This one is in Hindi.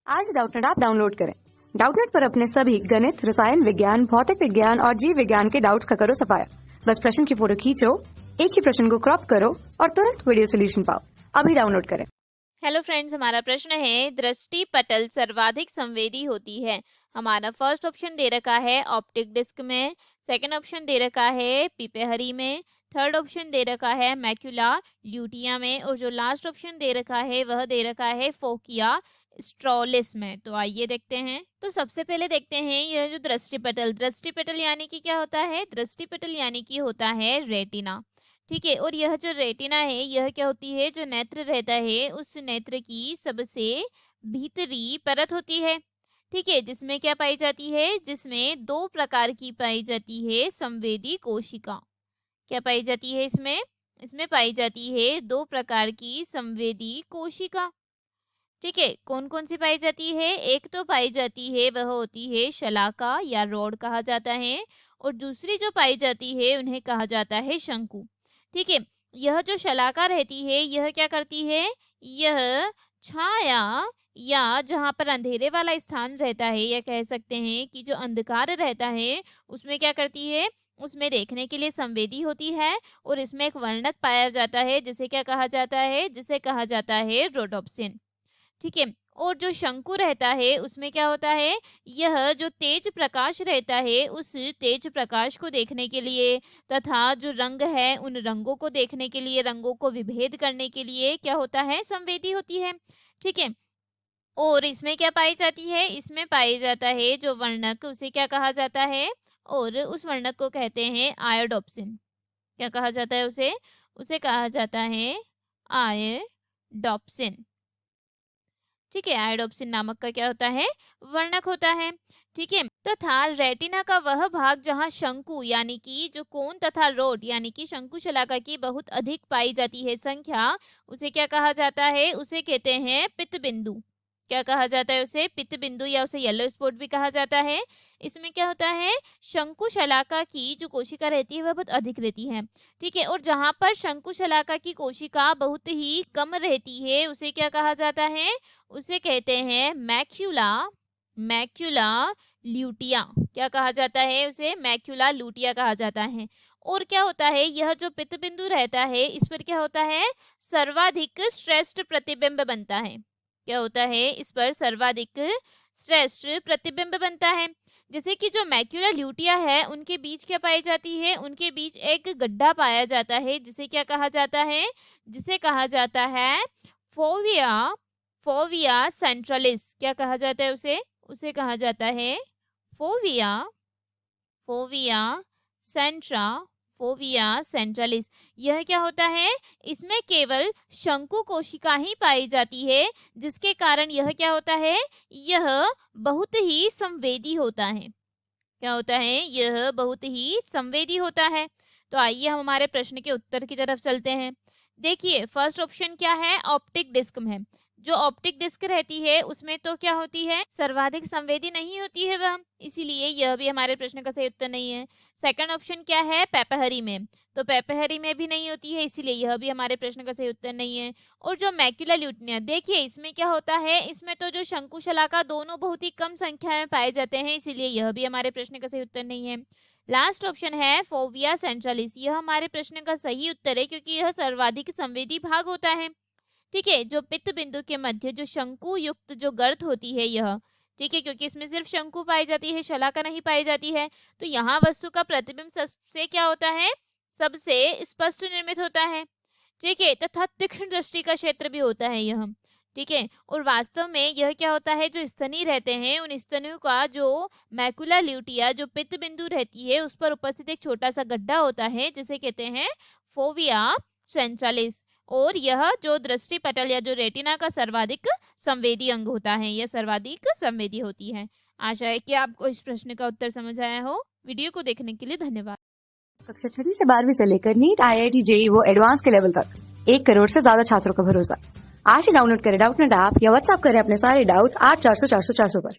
आज डाउटनेट ऐप डाउनलोड करें। डाउटनेट पर अपने सभी गणित, रसायन विज्ञान, भौतिक विज्ञान और जीव विज्ञान के डाउट्स का करो सफाया। बस प्रश्न की फोटो खींचो, एक ही प्रश्न को क्रॉप करो और तुरंत वीडियो सोल्यूशन पाओ। अभी डाउनलोड करें। हेलो फ्रेंड्स, हमारा प्रश्न है दृष्टि पटल सर्वाधिक संवेदी होती है। हमारा फर्स्ट ऑप्शन दे रखा है ऑप्टिक डिस्क में, सेकंड ऑप्शन दे रखा है पीपेहरी में, थर्ड ऑप्शन दे रखा है मैक्यूला ल्यूटिया में और जो लास्ट ऑप्शन दे रखा है वह दे रखा है फोकिया स्ट्रोलिस में। तो आइए देखते हैं। तो सबसे पहले देखते हैं यह जो दृष्टिपटल यानी कि क्या होता है। दृष्टिपटल यानी कि होता है रेटिना। ठीक है, और यह जो रेटिना है यह क्या होती है, जो नेत्र रहता है उस नेत्र की सबसे भीतरी परत होती है। ठीक है, जिसमें क्या पाई जाती है, जिसमें दो प्रकार की पाई जाती है संवेदी कोशिका। क्या पाई जाती है इसमें, इसमें पाई जाती है दो प्रकार की संवेदी कोशिका। ठीक है, कौन कौन सी पाई जाती है। एक तो पाई जाती है वह होती है शलाका या रॉड कहा जाता है, और दूसरी जो पाई जाती है उन्हें कहा जाता है शंकु। ठीक है, यह जो शलाका रहती है यह क्या करती है, यह छाया या जहाँ पर अंधेरे वाला स्थान रहता है, या कह सकते हैं कि जो अंधकार रहता है उसमें क्या करती है, उसमें देखने के लिए संवेदी होती है, और इसमें एक वर्णक पाया जाता है जिसे क्या कहा जाता है, जिसे कहा जाता है रोडोप्सिन। ठीक है, और जो शंकु रहता है उसमें क्या होता है, यह जो तेज प्रकाश रहता है उस तेज प्रकाश को देखने के लिए तथा जो रंग है उन रंगों को देखने के लिए, रंगों को विभेद करने के लिए क्या होता है, संवेदी होती है। ठीक है, और इसमें क्या पाई जाती है, इसमें पाई जाता है जो वर्णक उसे क्या कहा जाता है, और उस वर्णक को कहते हैं आयोडोप्सिन। क्या कहा जाता है उसे, उसे कहा जाता है आयोडोप्सिन। ठीक है, आयोडोप्सिन नामक का क्या होता है, वर्णक होता है। ठीक है, तथा रेटिना का वह भाग जहां शंकु यानी कि जो कोन तथा रोड यानी कि शंकु शलाका की बहुत अधिक पाई जाती है संख्या, उसे क्या कहा जाता है, उसे कहते हैं पित्त बिंदु। क्या कहा जाता है उसे, पित्त बिंदु, या उसे येलो स्पॉट भी कहा जाता है। इसमें क्या होता है, शंकु शलाका की जो कोशिका रहती है वह बहुत अधिक रहती है। ठीक है, और जहां पर शंकु शलाका की कोशिका बहुत ही कम रहती है उसे क्या कहा जाता है, उसे कहते हैं मैक्यूला ल्यूटिया। क्या कहा जाता है उसे, मैक्यूला ल्यूटिया कहा जाता है। और क्या होता है, यह जो पित्त बिंदु रहता है इस पर क्या होता है, सर्वाधिक श्रेष्ठ प्रतिबिंब बनता है। क्या होता है, इस पर सर्वाधिक श्रेष्ठ प्रतिबिंब बनता है। जैसे कि जो मैक्यूला ल्यूटिया है उनके बीच क्या पाई जाती है, उनके बीच एक गड्ढा पाया जाता है जिसे क्या कहा जाता है, जिसे कहा जाता है फोविया सेंट्रलिस। क्या कहा जाता है उसे, उसे कहा जाता है फोविया सेंट्रा फोविया सेंट्रलिस। यह क्या होता है, इसमें केवल शंकु कोशिका ही पाई जाती है, जिसके कारण यह क्या होता है, यह बहुत ही संवेदी होता है। क्या होता है, यह बहुत ही संवेदी होता है। तो आइए हम हमारे प्रश्न के उत्तर की तरफ चलते हैं। देखिए फर्स्ट ऑप्शन क्या है, ऑप्टिक डिस्क में। जो ऑप्टिक डिस्क रहती है उसमें तो क्या होती है, सर्वाधिक संवेदी नहीं होती है वह, इसीलिए यह भी हमारे प्रश्न का सही उत्तर नहीं है। सेकंड ऑप्शन क्या है, पेपहरी में। तो पेपहरी में भी नहीं होती है, इसीलिए यह भी हमारे प्रश्न का सही उत्तर नहीं है। और जो मैक्यूला ल्यूटिनिया, देखिए इसमें क्या होता है, इसमें तो जो शंकु शलाका दोनों बहुत ही कम संख्या में पाए जाते हैं, इसीलिए यह भी हमारे प्रश्न का सही उत्तर नहीं है। लास्ट ऑप्शन है फोविया सेंट्रलिस, यह हमारे प्रश्न का सही उत्तर है क्योंकि यह सर्वाधिक संवेदी भाग होता है। ठीक है, जो पित्त बिंदु के मध्य जो शंकु युक्त जो गर्त होती है यह, ठीक है, क्योंकि इसमें सिर्फ शंकु पाई जाती है, शलाका नहीं पाई जाती है, तो यहाँ वस्तु का प्रतिबिंब सबसे क्या होता है, सबसे स्पष्ट निर्मित होता है। ठीक है, तथा तीक्ष्ण दृष्टि का क्षेत्र भी होता है यह। ठीक है, और वास्तव में यह क्या होता है, जो स्तनी रहते हैं उन स्तनियों का जो मैकुला ल्यूटिया जो पित्त बिंदु रहती है उस पर उपस्थित एक छोटा सा गड्ढा होता है जिसे कहते हैं फोविया सेंट्रलिस। और यह जो दृष्टि पटल या जो रेटिना का सर्वाधिक संवेदी अंग होता है, यह सर्वाधिक संवेदी होती है। आशा है कि आपको इस प्रश्न का उत्तर समझ आया हो। वीडियो को देखने के लिए धन्यवाद। कक्षा 6 से 12वीं से लेकर नीट, IIT, JEE वो एडवांस के लेवल तक 1 करोड़ से ज्यादा छात्रों का भरोसा। आज ही डाउनलोड करें डाउटनेट ऐप या व्हाट्सएप करें अपने सारे डाउट्स 8400 400 400 पर।